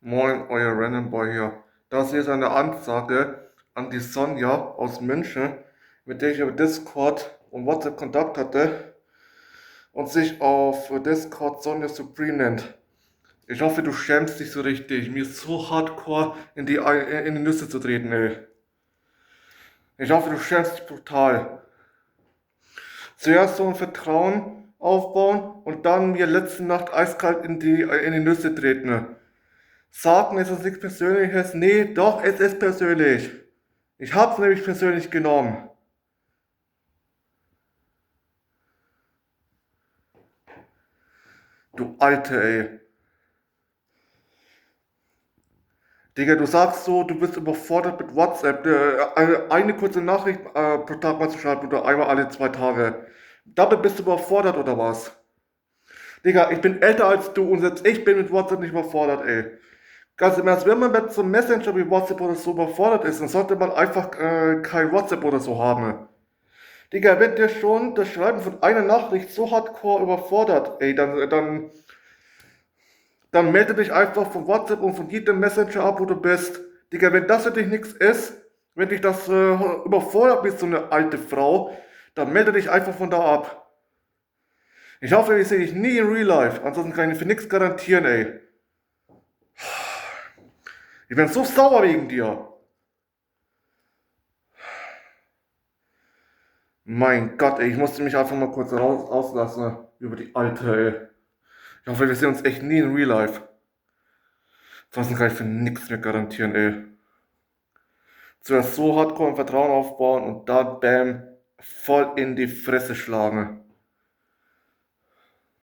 Moin, euer Random Boy hier. Das hier ist eine Ansage an die Sonja aus München, mit der ich über Discord und WhatsApp Kontakt hatte und sich auf Discord Sonja Supreme nennt. Ich hoffe, du schämst dich so richtig, mir so hardcore in die Nüsse zu treten, ey. Ich hoffe, du schämst dich brutal. Zuerst so ein Vertrauen aufbauen und dann mir letzte Nacht eiskalt in die Nüsse treten. Sagen, es ist nichts Persönliches. Nee, doch, es ist persönlich. Ich hab's nämlich persönlich genommen. Du Alte, ey. Digga, du sagst so, du bist überfordert mit WhatsApp. Eine kurze Nachricht pro Tag mal zu schreiben oder einmal alle 2 Tage. Damit bist du überfordert oder was? Digga, ich bin älter als du und selbst ich bin mit WhatsApp nicht überfordert, ey. Ganz im Ernst, wenn man mit so einem Messenger wie WhatsApp oder so überfordert ist, dann sollte man einfach kein WhatsApp oder so haben. Digga, wenn dir schon das Schreiben von einer Nachricht so hardcore überfordert, ey, dann melde dich einfach von WhatsApp und von jedem Messenger ab, wo du bist. Digga, wenn das für dich nichts ist, wenn dich das überfordert bist, so eine alte Frau, dann melde dich einfach von da ab. Ich hoffe, ich sehe dich nie in Real Life, ansonsten kann ich für nichts garantieren, ey. Ich bin so sauer wegen dir. Mein Gott, ey, ich musste mich einfach mal kurz auslassen über die alte, ey. Ich hoffe, wir sehen uns echt nie in Real Life. Ansonsten kann ich für nichts mehr garantieren, ey. Zuerst so hardcore ein Vertrauen aufbauen und dann bam, voll in die Fresse schlagen.